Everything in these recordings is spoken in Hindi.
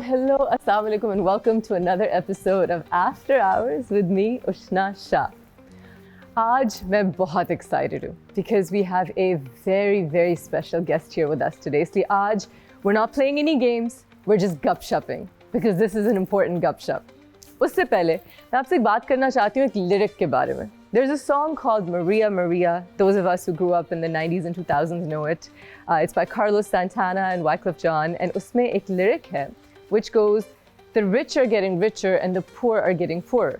hello, assalamu alaikum and welcome to another episode of After Hours with me, Ushna Shah. आज मैं बहुत excited हूँ because we have a very special guest here with us today. इसलिए आज we're not playing any games, we're just gupshupping because this is an important gupshup. उससे पहले मैं आपसे एक बात करना चाहती हूँ एक lyric के बारे में. There's a song called Maria Maria. Those of us who grew up in the 90s and 2000s know it. It's by Carlos Santana and Wyclef Jean. And उसमें एक lyric है which goes, the rich are getting richer and the poor are getting poorer.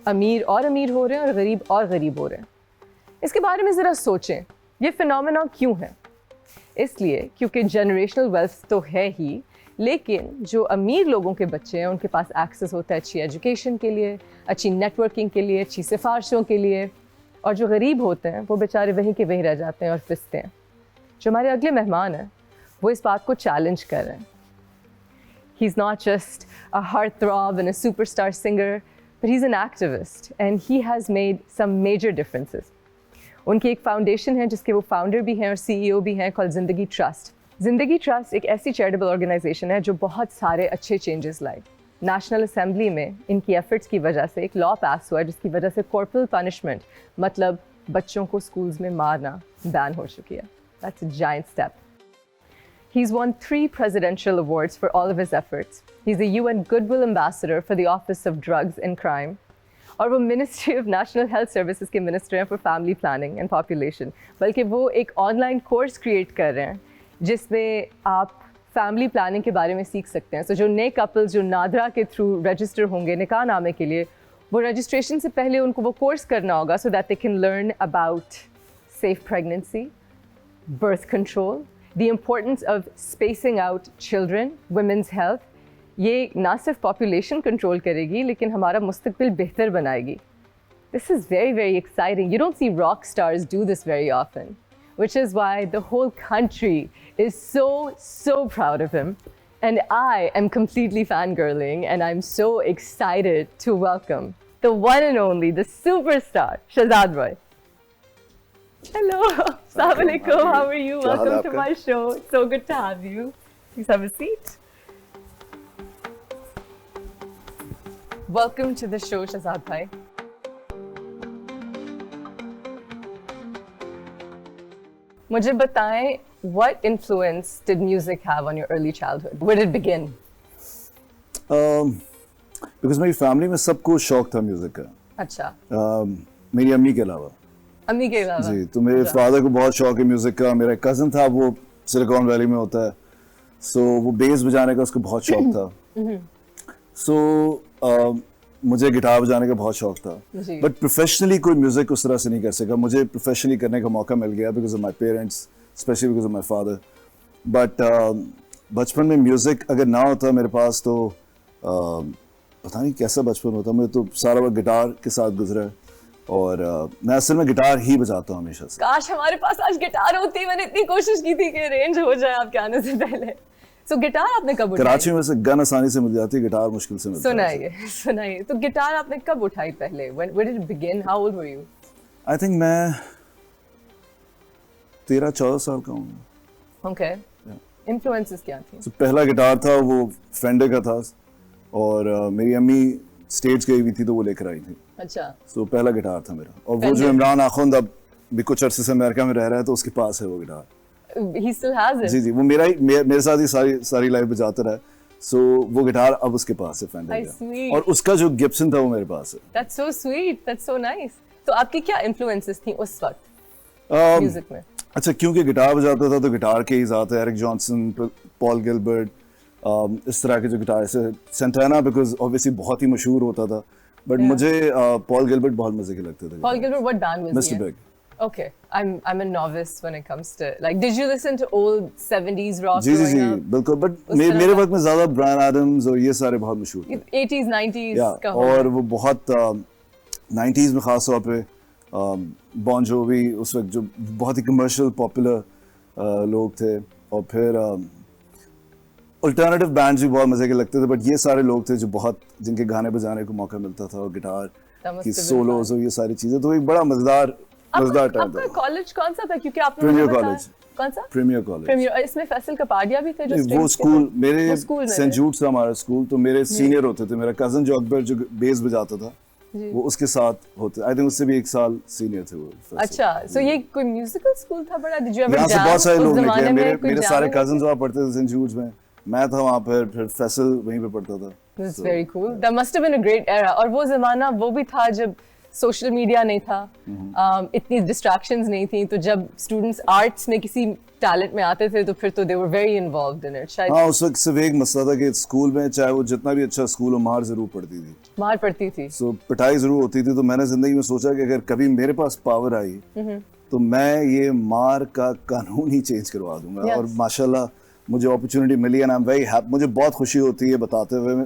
अमीर और अमीर हो रहे हैं और गरीब और गरीब हो रहे हैं. इसके बारे में ज़रा सोचें, ये फिनोमेना क्यों है? इसलिए क्योंकि जनरेशनल वेल्थ तो है ही, लेकिन जो अमीर लोगों के बच्चे हैं उनके पास एक्सेस होता है अच्छी एजुकेशन के लिए, अच्छी नेटवर्किंग के लिए, अच्छी सिफारिशों के लिए, और जो गरीब होते हैं वो बेचारे वहीं के वहीं रह जाते हैं और पिसते हैं. जो हमारे अगले मेहमान हैं वो इस बात को चैलेंज कर रहे हैं. He's not just a heartthrob and a superstar singer, but he's an activist and he has made some major differences. उनकी एक फाउंडेशन है जिसके वो फाउंडर भी हैं और CEO भी हैं, called जिंदगी ट्रस्ट. जिंदगी ट्रस्ट एक ऐसी चैरिटेबल ऑर्गेनाइजेशन है जो बहुत सारे अच्छे चेंजेस लाई. नेशनल असेंबली में इनकी एफर्ट्स की वजह से एक लॉ पास हुआ जिसकी वजह से कॉर्पोरल पनिशमेंट, मतलब बच्चों को स्कूल्स में मारना, बैन हो चुकी है. That's a giant step. He's won 3 presidential awards for all of his efforts. He's a UN Goodwill Ambassador for the Office of Drugs and Crime. और वो Ministry of National Health Services के मिनिस्टर हैं for Family Planning and Population. बल्कि वो एक ऑनलाइन कोर्स क्रिएट कर रहे हैं जिसमें आप फैमिली प्लानिंग के बारे में सीख सकते हैं. तो जो नए कपल्स जो नादरा के थ्रू रजिस्टर होंगे निकाह नामे के लिए, वो रजिस्ट्रेशन से पहले उनको वो कोर्स करना होगा so that they can learn about safe pregnancy, birth control, the importance of spacing out children, women's health. ये ना सिर्फ पॉपुलेशन कंट्रोल करेगी लेकिन हमारा मुस्तकबिल बेहतर बनाएगी. This is very exciting. You don't see rock stars do this very often, which is why the whole country is so proud of him. And I am completely fangirling and I'm so excited to welcome the one and only, the superstar, Shahzad Bhai. Hello, Assalamu alaikum, how are you? Welcome to my show. It's so good to have you. Please have a seat. Welcome to the show, Shahzad Bhai. मुझे बताएं, what influence did music have on your early childhood? Where did it begin? Because मेरी फैमिली में सबको शौक था म्यूजिक का. अच्छा. मेरी अम्मी के अलावा. अम्मी के अलावा. जी, तो मेरे फादर को बहुत शौक है म्यूजिक का. मेरा कज़न था, वो सिलिकॉन वैली में होता है, सो वो बेस बजाने का उसको बहुत शौक था. सो मुझे गिटार बजाने का बहुत शौक था, बट प्रोफेशनली कोई म्यूजिक उस तरह से नहीं कर सका. मुझे प्रोफेशनली करने का मौका मिल गया because of my parents, specially because of my father. But बचपन में म्यूजिक अगर ना होता मेरे पास तो पता नहीं कैसा बचपन होता. मैं तो सारा वक्त गिटार के साथ गुजरा और मैं असल में गिटार ही बजाता हूँ हमेशा से. काश हमारे पास आज गिटार होती. मैंने इतनी कोशिश की थी कि अरेंज हो जाए आपके आने से पहले. So गिटार आपने कब उठाई? कराची में से गन आसानी से मिल जाती है, गिटार मुश्किल से मिलता है. सुनाइए. तो गिटार आपने कब उठाई पहले? Where did it begin? How old were you? I think मैं 13-14 साल का हूँ. Okay. Influences क्या थी? So पहला गिटार था वो फेंडर का था और मेरी अम्मी स्टेज गई हुई थी तो वो लेकर आई थी. अच्छा. So पहला गिटार था मेरा. और वो जो इमरान आखुंद अब भी कुछ अरसे से अमेरिका में रह रहा है तो उसके पास है वो guitar. He still has it. जी, वो मेरे साथ ही सारी लाइफ बजाता रहा. सो वो गिटार अब उसके पास है फेंडर का. और उसका जो गिब्सन था वो मेरे पास है. That's so sweet. That's so nice. तो आपकी क्या इन्फ्लुएंसेस थी उस वक्त म्यूजिक में? अच्छा, क्योंकि गिटार बजाता था तो गिटार के ही साथ एरिक जॉनसन, पॉल गिलबर्ट, इस तरह के जो गिटार, ऐसे सेंटाना बिकॉज ऑब्वियसली बहुत ही मशहूर होता था, बट मुझे पॉल गिलबर्ट बहुत मजे के लगते थे. Paul Gilbert, what band was he? Mr. Big. Okay, I'm a novice when it comes to, like, did you listen to old 70s rock? जी, बिल्कुल. बट मेरे वक्त में ज़्यादा ब्रायन एडम्स और ये सारे बहुत मशहूर थे. 80s 90s का. और वो बहुत 90s में खास तौर पे बॉन जोवी उस वक्त जो बहुत ही कमर्शियल पॉपुलर लोग थे. और फिर अल्टरनेटिव बैंड्स भी बहुत मजे के लगते थे. बट ये सारे लोग थे जो बहुत जिनके गाने बजाने को मौका मिलता था और गिटार की सोलोज और ये सारी चीजें. तो एक बड़ा मजेदार टाइम था. कॉलेज कौन सा था? क्योंकि आपने प्रीमियर कॉलेज. कौन सा? Premiere college. प्रीमियर, इसमें फैसल कपाडिया भी थे जो वो स्कूल मेरे स्कूल सेंट जूड्स था हमारा स्कूल, तो मेरे सीनियर होते थे। मेरा कजन जो अकबर जो बेस बजाता था वो उसके साथ होते, आई थिंक उससे भी 1 साल सीनियर थे वो। अच्छा, सो ये कोई म्यूजिकल स्कूल था बड़ा? डिड यू एवर यहाँ से जैम? बहुत सारे उस लोग जमाने निकले, में मेरे सारे कजन्स वहाँ पढ़ते थे सेंट जूड्स में, मैं था वहाँ पर, फिर फैसल वहीं पे पढ़ता था। That's very cool. That must have been a great era. और वो ज़माना वो भी था जब सोशल मीडिया नहीं था, इतनी डिस्ट्रैक्शंस नहीं थी, तो जब स्टूडेंट्स आर्ट्स में किसी टैलेंट में आते थे तो फिर तो they were very involved in it. शायद हाँ, उस वक्त सिर्फ एक मसला था कि स्कूल में चाहे वो जितना भी अच्छा स्कूल हो, मार जरूर पड़ती थी। मार पड़ती थी, सो पिटाई जरूर होती थी। तो मैंने जिंदगी में सोचा कि अगर कभी मेरे पास पावर आई तो मैं ये मार का कानून ही चेंज करवा दूंगा। और माशाल्लाह मुझे अपॉर्चुनिटी मिली and I am very happy. मुझे बहुत खुशी होती है बताते हुए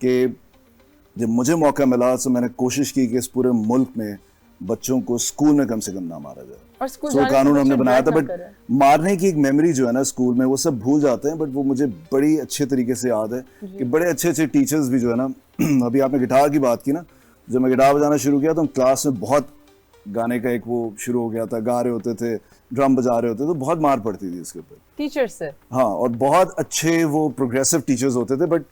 कि जब मुझे मौका मिला तो मैंने कोशिश की कि इस पूरे मुल्क में बच्चों को स्कूल में कम से कम ना मारा जाए। और स्कूल तो कानून हमने बनाया था, बट मारने की एक मेमोरी जो है ना स्कूल में वो सब भूल जाते हैं, बट वो मुझे बड़ी अच्छे तरीके से याद है कि बड़े अच्छे अच्छे टीचर्स भी जो है ना अभी आपने गिटार की बात की ना, जब मैं गिटार बजाना शुरू किया तो हम क्लास में बहुत गाने का एक वो शुरू हो गया था, गा रहे होते थे, ड्रम बजा रहे होते, तो बहुत मार पड़ती थी इसके ऊपर टीचर से। हाँ, और बहुत अच्छे वो प्रोग्रेसिव टीचर्स होते थे, बट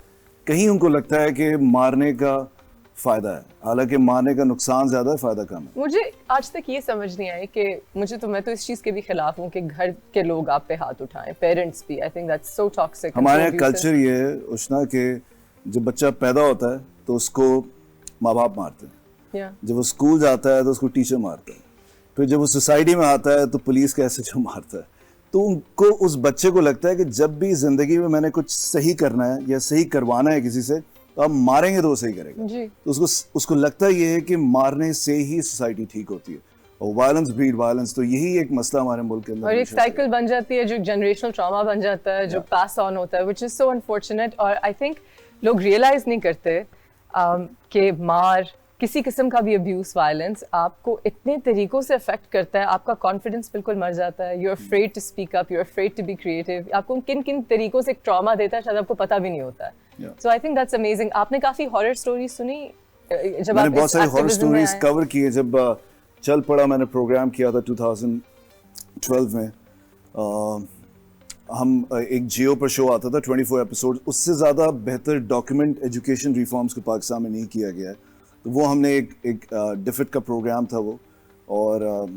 कहीं उनको लगता है कि मारने का फायदा है, हालांकि मारने का नुकसान ज्यादा है, फायदा कम है। मुझे आज तक ये समझ नहीं आई कि मैं तो इस चीज के भी खिलाफ हूँ कि घर के लोग आप पे हाथ उठाएं, पेरेंट्स भी। I think that's so toxic. हमारे यहाँ कल्चर ये है उष्णा के जब बच्चा पैदा होता है तो उसको माँ बाप मारते हैं, जब वो स्कूल जाता है तो उसको टीचर मारता है, फिर जब वो सोसाइटी में आता है तो पुलिस का एसएचओ मारता है। तो उनको, उस बच्चे को लगता है कि जब भी जिंदगी में मैंने कुछ सही करना है या सही करवाना है किसी से तो आप मारेंगे तो वो सही करेगा जी। तो उसको लगता ये है कि मारने से ही सोसाइटी ठीक होती है, और वायलेंस ब्रीड वायलेंस। तो यही एक मसला हमारे मुल्क के अंदर, और एक साइकिल बन जाती है जो जनरेशनल ट्रॉमा बन जाता है, जो पास ऑन होता है, व्हिच इज सो अनफॉर्चुनेट। और आई थिंक लोग रियलाइज नहीं करते कि मार, किसी किस्म का भी अब्यूज, वायलेंस आपको इतने तरीकों से अफेक्ट करता है, आपका कॉन्फिडेंस बिल्कुल मर जाता है, you are afraid to speak up, you are afraid to be creative, आपको किन किन तरीकों से एक ट्रॉमा देता है शायद आपको पता भी नहीं होता है। सो आई थिंक दैट्स अमेजिंग। आपने काफी हॉरर स्टोरी सुनी जब मैंने बहुत सारी हॉरर स्टोरीज कवर की है। जब चल पड़ा मैंने प्रोग्राम किया था 2012 में, हम एक जियो पर शो आता था 24 एपिसोड, उससे ज़्यादा बेहतर डॉक्यूमेंट एजुकेशन रिफॉर्म्स को पाकिस्तान में नहीं किया गया है। तो वो हमने एक डिफिट का प्रोग्राम था वो, और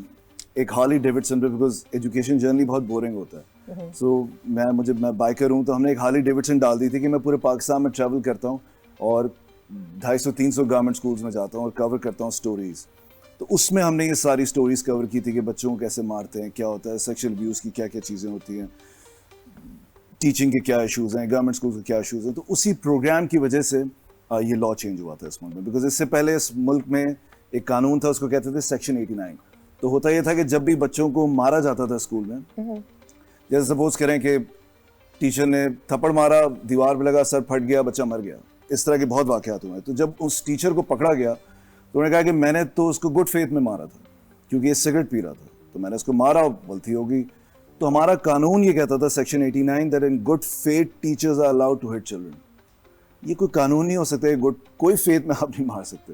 एक हार्ली डेविडसन पे, बिकॉज एजुकेशन जर्नली बहुत बोरिंग होता है। सो मैं बाइकर हूँ, तो हमने एक हार्ली डेविडसन डाल दी थी कि मैं पूरे पाकिस्तान में ट्रैवल करता हूँ और 250-300 गवर्नमेंट स्कूल्स में जाता हूँ और कवर करता हूँ स्टोरीज़। तो उसमें हमने ये सारी स्टोरीज़ कवर की थी कि बच्चों को कैसे मारते हैं, क्या होता है, सेक्शुअल अब्यूज़ की क्या क्या चीज़ें होती हैं, टीचिंग के क्या इशूज़ हैं, गवर्नमेंट स्कूल के क्या इशूज़ हैं। तो उसी प्रोग्राम की वजह से ये लॉ चेंज हुआ था इस मुल्क में, बिकॉज इससे पहले इस मुल्क में एक कानून था, उसको कहते थे सेक्शन 89। तो होता ये था कि जब भी बच्चों को मारा जाता था स्कूल में, जैसे सपोज करें कि टीचर ने थप्पड़ मारा, दीवार पे लगा, सर फट गया, बच्चा मर गया, इस तरह के बहुत वाक़यात हुए। तो जब उस टीचर को पकड़ा गया तो उन्होंने कहा कि मैंने तो उसको गुड फेथ में मारा था क्योंकि ये सिगरेट पी रहा था, तो मैंने उसको मारा, गलती होगी। तो हमारा कानून ये कहता था section 89 that in good faith teachers are allowed to hit children. ये कोई कानून नहीं हो सकता, गुड कोई फेथ में आप नहीं मार सकते।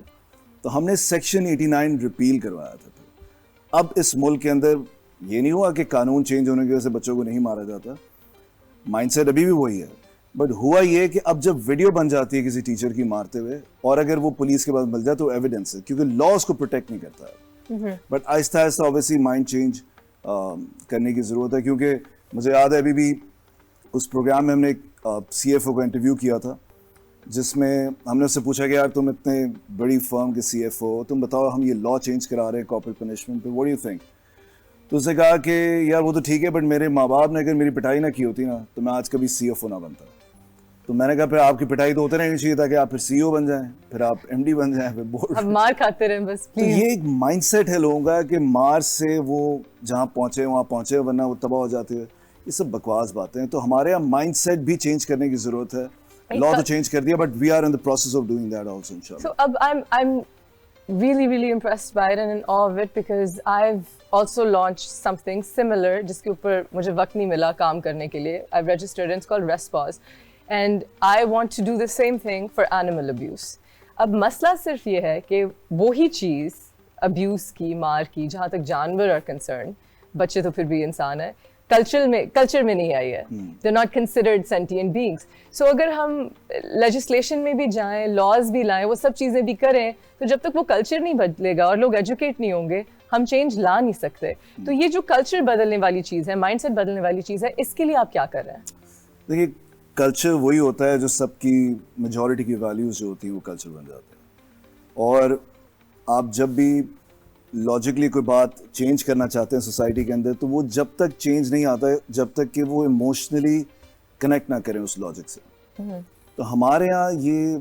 तो हमने सेक्शन 89 रिपील करवाया था। अब इस मुल्क के अंदर ये नहीं हुआ कि कानून चेंज होने की वजह से बच्चों को नहीं मारा जाता, माइंडसेट अभी भी वही है, बट हुआ ये कि अब जब वीडियो बन जाती है किसी टीचर की मारते हुए और अगर वो पुलिस के पास मिल जाए तो एविडेंस है, क्योंकि लॉ उसको प्रोटेक्ट नहीं करता है। But Aahista Aahista obviously mind change करने की ज़रूरत है, क्योंकि मुझे याद है अभी भी उस प्रोग्राम में हमने एक CFO का इंटरव्यू किया था, जिसमें हमने उससे पूछा कि यार तुम इतने बड़ी फर्म के CFO हो, तुम बताओ हम ये लॉ चेंज करा रहे हैं कॉर्पोरेट पनिशमेंट पे, व्हाट डू यू थिंक। तो उसने कहा कि यार वो तो ठीक है, बट मेरे माँ बाप ने अगर मेरी पिटाई ना की होती ना तो मैं आज कभी CFO ना बनता। तो मैंने कहा फिर आपकी पिटाई तो होते रहनी चाहिए था कि आप फिर CEO बन जाएं, फिर आप MD बन जाएं, फिर बोर्ड। अब मार खाते रहें बस। तो ये एक माइंडसेट है लोगों का कि मार से वो जहाँ पहुँचे वहाँ पहुँचे, वरना वो तबाह हो जाते हैं। ये सब बकवास बातें हैं। तो हमारे यहाँ माइंडसेट भी चेंज करने की ज़रूरत है। लॉ तो चेंज कर दिया, but we are in the process of doing that also इंशाल्लाह। So I'm really impressed by it and in awe of it because I've also launched something similar जिसके ऊपर मुझे वक्त नहीं मिला काम करने के लिए. I've registered and it's called Response and I want to do the same thing for animal abuse. अब मसला सिर्फ ये है कि वही चीज़ abuse की, मार की, जहाँ तक जानवर are concerned, बच्चे तो फिर भी इंसान है, कल्चर में नहीं आई है. They're not considered sentient beings. So अगर हम legislation में भी जाएं, laws भी लाएं, वो सब चीज़ें भी करें, तो जब तक वो कल्चर नहीं बदलेगा और लोग एजुकेट नहीं होंगे, हम चेंज ला नहीं सकते. तो ये जो कल्चर बदलने वाली चीज़ है, माइंडसेट बदलने वाली चीज़ है, इसके लिए आप क्या कर रहे हैं? देखिए, कल्चर वही होता है जो सबकी मेजॉरिटी की वैल्यूज जो होती हैं वो कल्चर बन जाते हैं. और आप जब भी लॉजिकली कोई बात चेंज करना चाहते हैं सोसाइटी के अंदर, तो वो जब तक चेंज नहीं आता है, जब तक कि वो इमोशनली कनेक्ट ना करें उस लॉजिक से. तो हमारे यहाँ ये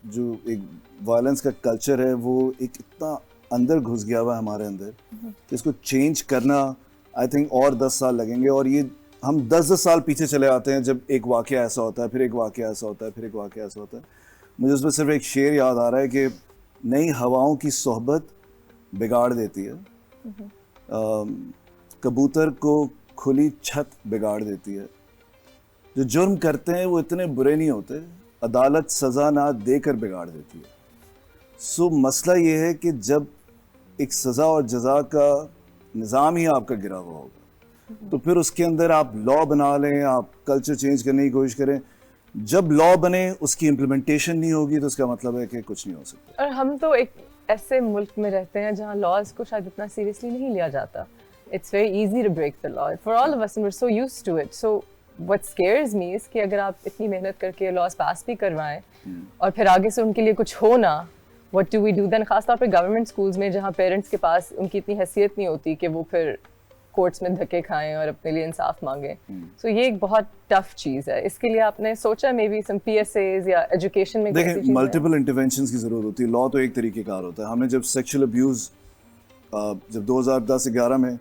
जो एक वायलेंस का कल्चर है वो एक इतना अंदर घुस गया हुआ है हमारे अंदर कि इसको चेंज करना आई थिंक और 10 साल लगेंगे. और ये हम 10-10 साल पीछे चले आते हैं, जब एक वाक़या ऐसा होता है, फिर एक वाक़या ऐसा होता है, फिर एक वाक़या ऐसा होता है. मुझे उसमें सिर्फ एक शेर याद आ रहा है कि नई हवाओं की सोहबत बिगाड़ देती है, कबूतर को खुली छत बिगाड़ देती है. जो जुर्म करते हैं वो इतने बुरे नहीं होते, अदालत सज़ा ना देकर बिगाड़ देती है. सो मसला ये है कि जब एक सज़ा और जज़ा का निज़ाम ही आपका गिरा हुआ होगा, तो फिर उसके अंदर आप लॉ बना लें, आप कल्चर चेंज करने की कोशिश करें. जब लॉ बने उसकी इम्प्लीमेंटेशन नहीं होगी तो उसका मतलब है कि कुछ नहीं हो सकता. और हम तो एक ऐसे मुल्क में रहते हैं जहाँ लॉज को शायद इतना सीरियसली नहीं लिया जाता. It's very easy to break the law for all of us and we are so used to it. So what scares me is कि अगर आप इतनी मेहनत करके लॉज पास भी करवाएं और फिर आगे से उनके लिए कुछ हो ना, what do we do then? खासतौर पर गवर्नमेंट स्कूल्स में जहाँ पेरेंट्स के पास उनकी इतनी हैसियत नहीं होती कि वो फिर कोर्ट्स में धक्के खाएं और अपने लिए इंसाफ मांगें. सो ये एक बहुत टफ चीज़ है. इसके लिए आपने सोचा मे बी सम PSAs या एजुकेशन में? देखिए, मल्टीपल इंटरवेंशंस की ज़रूरत होती है. लॉ तो एक तरीक़ेकार होता है. हमने जब सेक्सुअल अब्यूज़ जब 2010-11 में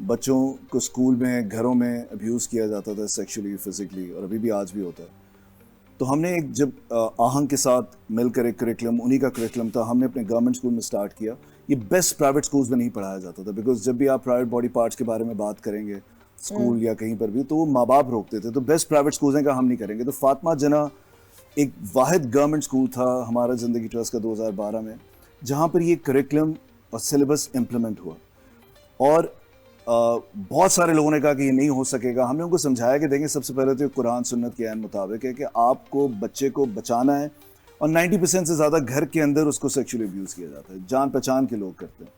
बच्चों को स्कूल में, घरों में अब्यूज़ किया जाता था सेक्सुअली, फिजिकली, और अभी भी आज भी होता है, तो हमने एक जब आहंग के साथ मिलकर एक करिकुलम, उन्हीं का करिकुलम था, हमने अपने गवर्नमेंट स्कूल में स्टार्ट किया. ये बेस्ट प्राइवेट स्कूल्स में नहीं पढ़ाया जाता था, बिकॉज जब भी आप प्राइवेट बॉडी पार्ट्स के बारे में बात करेंगे स्कूल या कहीं पर भी, तो वो माँ बाप रोकते थे. तो बेस्ट प्राइवेट स्कूल्स हैं कि हम नहीं करेंगे. तो फातिमा जना एक वाहिद गवर्नमेंट स्कूल था हमारा ज़िंदगी ट्रस्ट का 2012 में, जहाँ पर ये करिकुलम और सिलेबस इम्प्लीमेंट हुआ. और बहुत सारे लोगों ने कहा कि ये नहीं हो सकेगा. हमने उनको समझाया कि देखें, सबसे पहले तो कुरान सुन्नत के ऐन मुताबिक है कि आपको बच्चे को बचाना है, और 90% से ज़्यादा घर के अंदर उसको सेक्सुअली अब्यूज़ किया जाता है. जान पहचान के लोग करते हैं.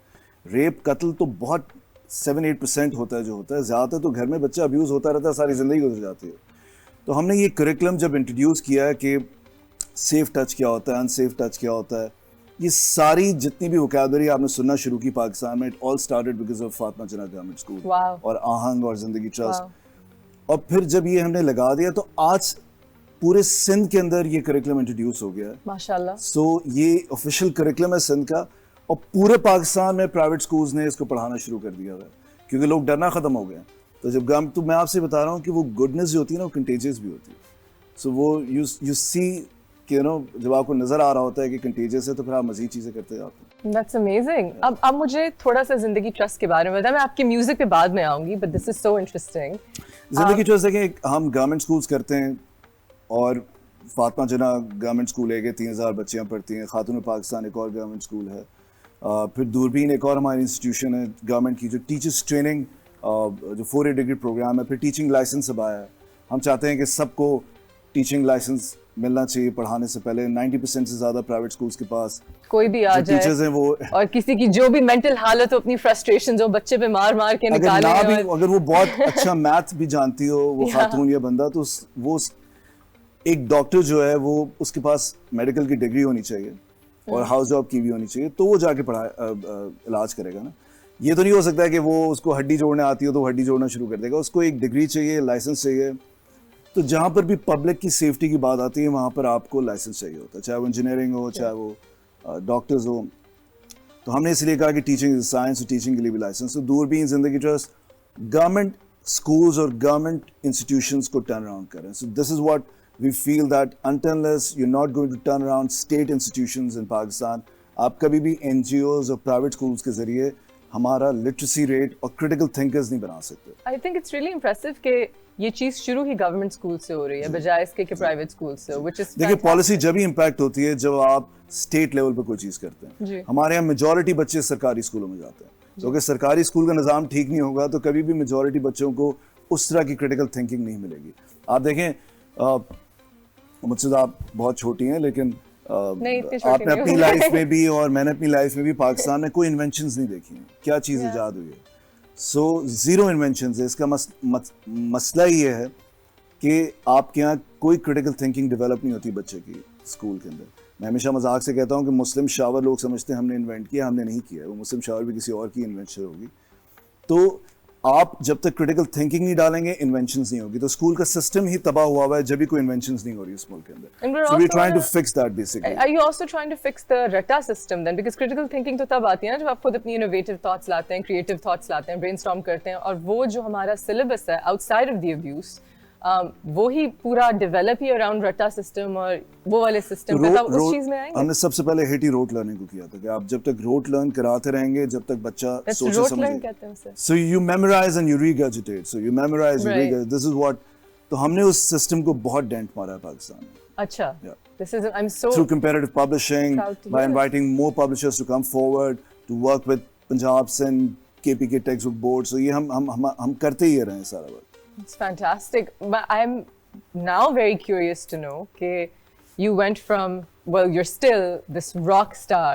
रेप कत्ल तो बहुत 7-8% होता है जो होता है. ज़्यादातर तो घर में बच्चा अब्यूज़ होता रहता है, सारी ज़िंदगी गुजर जाती है. तो हमने ये करिकुलम जब इंट्रोड्यूस किया है कि सेफ़ टच क्या होता है, अनसेफ टच क्या होता है, ये सारी जितनी भी वोकैबुलरी आपने सुनना शुरू की पाकिस्तान में, it all started because of Fatima जना गवर्नमेंट स्कूल और आहंग और ज़िंदगी ट्रस्ट. और फिर जब ये हमने लगा दिया तो आज पूरे सिंध के अंदर ये करिकुलम इंट्रोड्यूस हो गया है माशाल्लाह. सो ये ऑफिशियल करिकुलम है सिंध का, और पूरे पाकिस्तान में प्राइवेट स्कूल्स ने इसको पढ़ाना शुरू कर दिया है, क्योंकि लोग डरना ख़त्म हो गए. तो जब तो मैं आपसे बता रहा हूँ कि वो गुडनेस जो होती है ना, वो कंटेजियस भी होती है. सो वो यू सी कि जब आपको नज़र आ रहा होता है कि कंटेजियस है, तो फिर आप मज़ीद चीज़ें करते जाते हैं. That's amazing. अब मुझे थोड़ा सा ज़िंदगी ट्रस्ट के बारे में बताएं. मैं आपके म्यूज़िक पे बाद में आऊँगी, but this is so interesting. ज़िंदगी ट्रस्ट देखें, हम गवर्नमेंट स्कूल्स करते हैं, और फातिमा जना गवर्नमेंट स्कूल है कि 3000 बच्चियाँ पढ़ती हैं. खातून पाकिस्तान एक और गवर्नमेंट स्कूल है. फिर दूरबीन एक और हमारी इंस्टीट्यूशन है गवर्नमेंट की, जो टीचर्स ट्रेनिंग जो 4 डिग्री प्रोग्राम है. फिर टीचिंग लाइसेंस अब आया है. हम चाहते हैं कि सबको टीचिंग लाइसेंस मिलना चाहिए पढ़ाने से पहले. 90% से ज़्यादा प्राइवेट स्कूल्स के पास कोई भी आ जाए टीचर्स हैं वो, और किसी की जो भी मेंटल हालत हो, अपनी फ्रस्ट्रेशन हो, बच्चे पे मार मार के निकाले. अगर वो बहुत अच्छा मैथ भी जानती हो वो खातून या बंदा, तो वो एक डॉक्टर जो है वो उसके पास मेडिकल की डिग्री होनी चाहिए और हाउस जॉब की भी होनी चाहिए, तो वो जाके इलाज करेगा ना. ये तो नहीं हो सकता है कि वो उसको हड्डी जोड़ने आती हो तो हड्डी जोड़ना शुरू कर देगा. उसको एक डिग्री चाहिए, लाइसेंस चाहिए. तो जहाँ पर भी पब्लिक की सेफ्टी की बात आती है वहाँ पर आपको लाइसेंस चाहिए होता है, चाहे वो इंजीनियरिंग हो, चाहे वो डॉक्टर्स हो. तो हमने इसलिए कहा कि टीचिंग इज साइंस, और टीचिंग के लिए भी लाइसेंस. तो दूरबीन ज़िंदगी ट्रस्ट गवर्नमेंट स्कूल्स और गवर्नमेंट इंस्टीट्यूशंस को टर्न अराउंड करें. So this is what we feel that unless you're not going to turn around state institutions in Pakistan, आप कभी भी NGOs और private schools के जरिए हमारा literacy rate और critical thinkers नहीं बना सकते. I think it's really impressive कि ये चीज़ शुरू ही गवर्नमेंट स्कूल से हो रही है बजाय इसके कि प्राइवेट स्कूल से, which is देखिए, पॉलिसी जब ही इम्पैक्ट होती है जब आप स्टेट लेवल पर कोई चीज़ करते हैं. हमारे यहाँ मेजॉरिटी बच्चे सरकारी स्कूलों में जाते हैं. तो अगर सरकारी स्कूल का निज़ाम ठीक नहीं होगा तो कभी भी मेजॉरिटी बच्चों को उस तरह की क्रिटिकल थिंकिंग नहीं मिलेगी। आप देखें, मुझसे तो आप बहुत छोटी हैं, लेकिन आपने अपनी लाइफ में भी और मैंने अपनी लाइफ में भी पाकिस्तान में कोई इन्वेंशंस नहीं देखी हैं। क्या चीज़ ईजाद हुई है? सो ज़ीरो इन्वेंशंस है। इसका मसला ये है कि आपके यहाँ कोई क्रिटिकल थिंकिंग डेवलप नहीं होती बच्चे की स्कूल के अंदर। मैं हमेशा मजाक से कहता हूँ कि मुस्लिम शावर लोग समझते हैं हमने इन्वेंट किया, हमने नहीं किया। वो मुस्लिम शावर भी किसी और की इन्वेंशन होगी। तो आप जब तक क्रिटिकल थिंकिंग नहीं डालेंगे, इन्वेंशंस नहीं होगी। तो स्कूल का सिस्टम ही तबाह हुआ है जब भी कोई इन्वेंशंस नहीं हो रही स्कूल के अंदर। So we're trying to fix that basically. Are you also trying to fix the रट्टा system then? Because critical thinking तो तब आती है ना जब आप खुद अपनी innovative thoughts लाते हैं, creative thoughts लाते हैं, brainstorm करते हैं, और वो जो हमारा syllabus है outside of the abuse, वो ही पूरा डेवलप ही अराउंड रट्टा सिस्टम और वो वाले सिस्टम का था। उस चीज में आएंगे। हमने सबसे पहले हिट ही रोट लर्निंग को किया था कि आप जब तक रोट लर्न कराते रहेंगे, जब तक बच्चा सोचे समझे। So you memorise and you regurgitate, so you memorise, you regurgitate, this is what. तो हमने उस सिस्टम को बहुत डेंट मारा है पाकिस्तान में। अच्छा, this is, I am so through comparative publishing, by inviting more publishers to come forward to work with Punjab and KPK textbook board. सो ये हम करते ही रहे हैं सारा work. It's fantastic. But I'm now very curious to know that you went from, well, you're still this rock star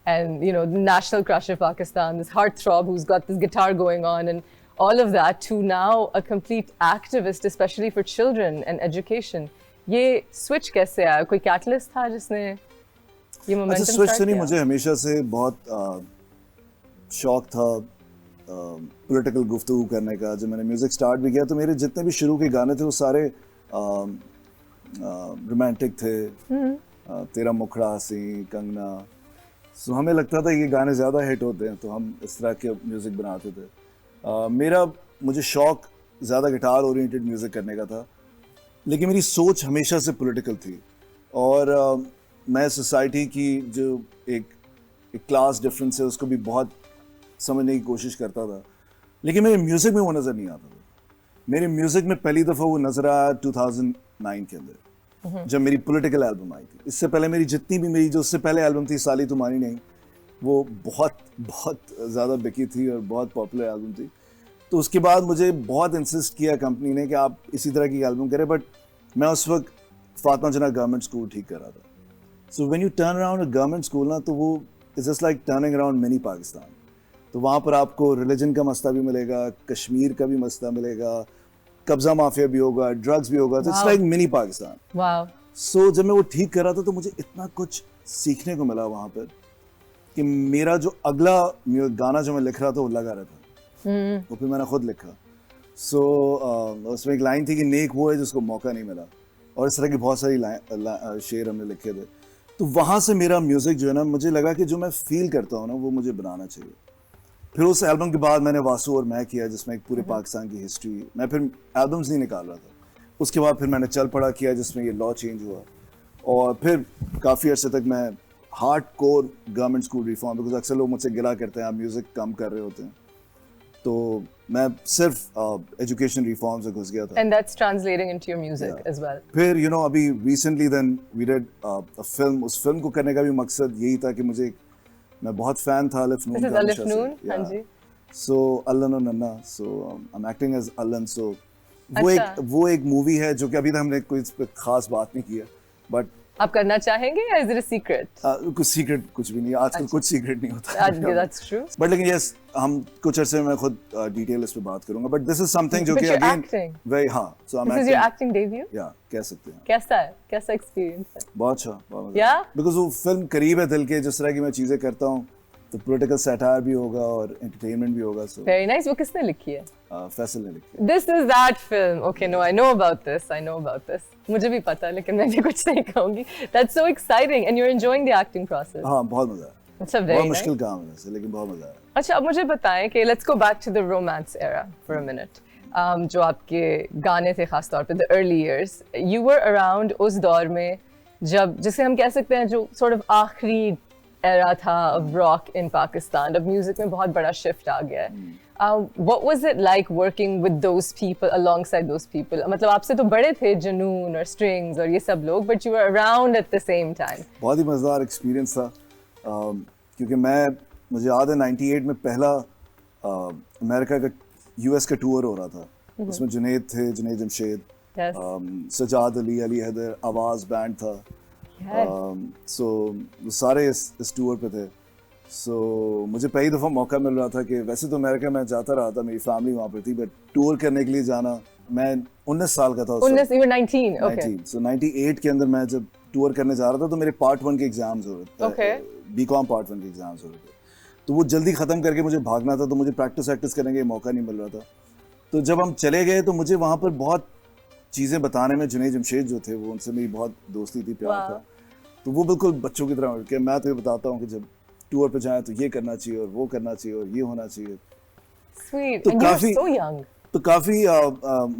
and, you know, the national crush of Pakistan, this heartthrob who's got this guitar going on and all of that, to now a complete activist, especially for children and education. ये switch कैसे आया? कोई catalyst था जिसने ये momentum start switch तो नहीं, मुझे हमेशा से बहुत शौक था पॉलिटिकल गुफ्तगू करने का। जब मैंने म्यूज़िक स्टार्ट भी किया तो मेरे जितने भी शुरू के गाने थे वो सारे रोमांटिक थे। तेरा मुखड़ा हंसी, कंगना। सो हमें लगता था ये गाने ज़्यादा हिट होते हैं तो हम इस तरह के म्यूज़िक बनाते थे। मुझे शौक ज़्यादा गिटार ओरिएंटेड म्यूज़िक करने का था, लेकिन मेरी सोच हमेशा से पॉलिटिकल थी। और मैं सोसाइटी की जो एक क्लास डिफरेंस है उसको भी बहुत समझने की कोशिश करता था, लेकिन मेरे म्यूज़िक में वो नज़र नहीं आता था। मेरे म्यूज़िक में पहली दफ़ा वो नज़र आया 2009 के अंदर, जब मेरी पॉलिटिकल एल्बम आई थी। इससे पहले मेरी जितनी भी मेरी जो उससे पहले एल्बम थी, साली तुम्हारी नहीं, वो बहुत बहुत ज़्यादा बिकी थी और बहुत पॉपुलर एल्बम थी। तो उसके बाद मुझे बहुत इंसिस्ट किया कंपनी ने कि आप इसी तरह की एल्बम करें, बट मैं उस वक्त फातिमा जिन्ना गवर्नमेंट स्कूल ठीक कर रहा था। So when U turn around a government school ना, तो वो it's just like turning around mini Pakistan. तो वहाँ पर आपको रिलीजन का मसला भी मिलेगा, कश्मीर का भी मसला मिलेगा, कब्जा माफिया भी होगा, ड्रग्स भी होगा। तो it's like mini Pakistan. Wow. So जब मैं वो ठीक कर रहा था तो मुझे इतना कुछ सीखने को मिला वहाँ पर कि मेरा जो अगला गाना जो मैं लिख रहा था वो लगा रहा था। वो फिर मैंने खुद लिखा। सो उसमें एक लाइन थी कि नेक वो है जिसको मौका नहीं मिला, और इस तरह की बहुत सारी शेर हमने लिखे थे। तो वहाँ से मेरा म्यूज़िक जो है ना, मुझे लगा कि जो मैं फील करता हूँ ना वो मुझे बनाना चाहिए। फिर उस एल्बम के बाद मैंने वासु और मैं किया, जिसमें एक पूरे पाकिस्तान की हिस्ट्री। मैं फिर एल्बम्स नहीं निकाल रहा था। उसके बाद फिर मैंने चल पड़ा किया, जिसमें ये लॉ चेंज हुआ, और फिर काफ़ी अर्से तक मैं hard core government school reform, because अक्सर लोग मुझसे गिला करते हैं आप म्यूज़िक कम कर रहे होते हैं, तो मैं सिर्फ एजुकेशन रिफॉर्म से घुस गया था। And that's translating into your music as well. फिर you know अभी recently then we did a film। उस फिल्म को करने का भी मकसद यही था कि मैं बहुत फैन था अलिफ नून का। अलिफ नून, हाँ जी। So अल्लन और नन्ना, so I'm acting as Allen. So वो एक मूवी है जो कि अभी तक हमने कोई इस पे खास बात नहीं किया, बट आप करना चाहेंगे या इज इट अ सीक्रेट? कुछ सीक्रेट कुछ भी नहीं, आजकल कुछ सीक्रेट नहीं होता। That's true. बट लेकिन यस, हम कुछ अर्से में मैं खुद डिटेल इस पे बात करूंगा, बट दिस इज समथिंग जो कि अगेन वेरी, हाँ, so I am acting. This is your acting debut? या कह सकते हैं। कैसा है, कैसा एक्सपीरियंस है? बहुत अच्छा, बहुत मजा। या बिकॉज़ वो फिल्म करीब है दिल के, जिस तरह की मैं चीजें करता हूँ, तो पॉलिटिकल सैटायर भी होगा और एंटरटेनमेंट भी होगा। So very nice. वो किसने लिखी है? फैसल ने लिखी। This is that film. Okay, no, I know about this. मुझे भी पता है, लेकिन मैं भी कुछ नहीं कहूँगी। That's so exciting, and you're enjoying the acting process. हाँ, बहुत मजा आया। अच्छा, very बहुत मुश्किल काम है वैसे, लेकिन बहुत मजा आया। अच्छा, अब मुझे बताएं कि let's go back to the romance era for a minute. जो आपके गाने थे खास तौर पे the early years, you were around उस दौर में जब, जिसे हम कह सकते हैं जो sort of आखिरी era था of rock in Pakistan। अब म्यूजिक में बहुत बड़ा shift आ गया है। What was it like working with those people, alongside those people? मतलब आपसे तो बड़े थे जनून और स्ट्रिंग्स और ये सब लोग, but you were around at the same time. बहुत ही मज़ेदार एक्सपीरियंस था, क्योंकि मुझे याद है 98 में पहला अमेरिका का यूएस का टूर हो रहा था, उसमें जुनैद थे, जुनैद जमशेद, सजाद अली, अली हैदर, आवाज़ बैंड था, सो सारे इस टूर पे थे। सो मुझे पहली दफ़ा मौका मिल रहा था कि वैसे तो अमेरिका में जाता रहा था, मेरी फैमिली वहाँ पर थी, बट टूर करने के लिए जाना, मैं 19 साल का था उस वक्त। 19, okay. 19, so 98 के अंदर मैं जब टूर करने जा रहा था तो मेरे पार्ट 1 के एग्जाम्स हो रहे थे, बीकॉम पार्ट 1 के एग्जाम्स हो रहे थे, तो वो जल्दी ख़त्म करके मुझे भागना था, तो मुझे प्रैक्टिस करने का मौका नहीं मिल रहा था। तो जब हम चले गए तो मुझे वहाँ पर बहुत चीज़ें बताने में जुनैद जमशेद जो थे, वो उनसे मेरी बहुत दोस्ती थी, प्यार था, तो वो बिल्कुल बच्चों की तरह कि मैं तो ये बताता हूँ कि जब टूर पे जाएं तो ये करना चाहिए और वो करना चाहिए और ये होना चाहिए। Sweet. तो And काफी you're so young. तो काफी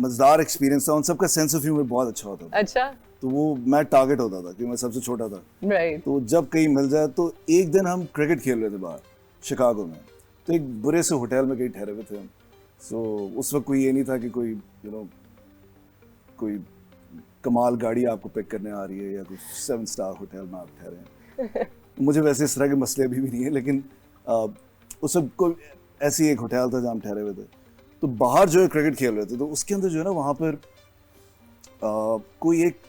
मजेदार एक्सपीरियंस था। उन सबका सेंस ऑफ ह्यूमर बहुत अच्छा होता था। अच्छा। तो वो मैं टारगेट होता था कि मैं सबसे छोटा था। Right. तो जब कहीं मिल जाए तो एक दिन हम क्रिकेट खेल रहे थे बाहर शिकागो में, तो एक बुरे से होटल में कहीं ठहरे हुए थे हम। सो उस वक्त कोई ये नहीं था कि कोई कोई कमाल गाड़ी आपको पिक करने आ रही है या कोई 7 स्टार होटल में आप ठहरे हैं। मुझे वैसे इस तरह के मसले अभी भी नहीं है, लेकिन उस वक्त कोई ऐसी एक होटल था जहाँ हम ठहरे हुए थे, तो बाहर जो है क्रिकेट खेल रहे थे, तो उसके अंदर जो है ना वहाँ पर कोई एक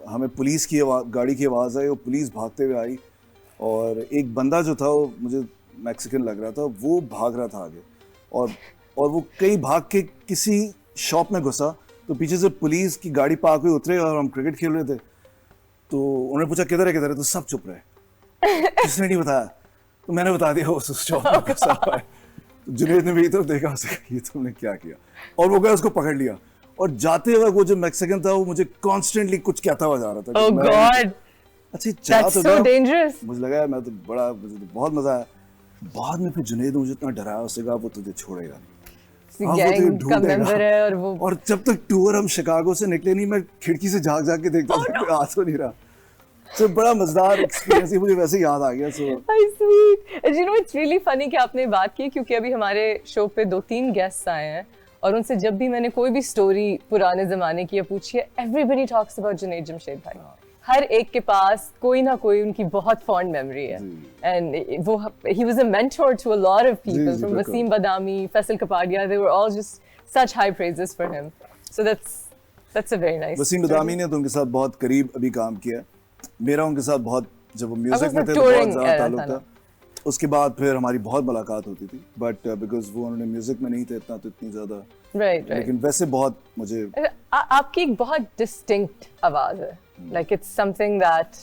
हमें पुलिस की गाड़ी की आवाज़ आई और पुलिस भागते हुए आई और एक बंदा जो था वो मुझे मैक्सिकन लग रहा था, वो भाग रहा था आगे और वो कहीं भाग के किसी शॉप में घुसा, तो पीछे से पुलिस की गाड़ी पार्क हुई, उतरे और हम क्रिकेट खेल रहे थे, तो उन्होंने पूछा किधर है, तो सब चुप रहे, किसने नहीं बताया, तो मैंने बता दिया उस शॉप में कैसा हुआ है। तो जुनैद ने मेरी तरफ देखा, उसे ये तुमने क्या किया, और वो गया उसको पकड़ लिया, और जाते हुए वो जो मैक्सिकन था वो मुझे कॉन्स्टेंटली कुछ कहता हुआ जा रहा था। Oh God! अच्छा जा तो so dangerous. मुझे लगा मैं तो मुझे तो बहुत मजा आया। बाद में फिर जुनैद मुझे इतना डराया, उससे कहा वो तुझे छोड़ेगा नहीं, गैंग का मेंबर है और वो, और जब तक टूर हम शिकागो से निकले नहीं, मैं खिड़की से झांक के देखता था, कोई आ तो नहीं रहा। So, बड़ा मजेदार एक्सपीरियंस है, मुझे वैसे याद आ गया। sweet. You know, it's really funny कि आपने बात की, क्योंकि अभी हमारे शो पे 2-3 गेस्ट्स आए हैं और उनसे जब भी मैंने कोई भी स्टोरी पुराने जमाने की पूछी है, everybody talks about Junaid Jamshed भाई। हर एक के पास कोई ना कोई उनकी बहुत फॉन्ड मेमोरी है, and वो he was a mentor to a lot of people, from Wasim Badami, Faisal Kapadia, they were all just such high praises for him. So that's a very nice. Waseem Badami ने तो उनके साथ बहुत करीब अभी काम किया, मेरा उनके साथ बहुत, जब वो म्यूजिक में थे तो बहुत ज़्यादा ताल्लुक था। उसके बाद फिर हमारी बहुत मुलाकात होती थी, बट बिकॉज वो उन्होंने म्यूजिक में नहीं थे इतना, तो इतनी ज़्यादा right. लेकिन वैसे बहुत मुझे आपकी एक बहुत डिस्टिंक्ट आवाज़ है, like it's something that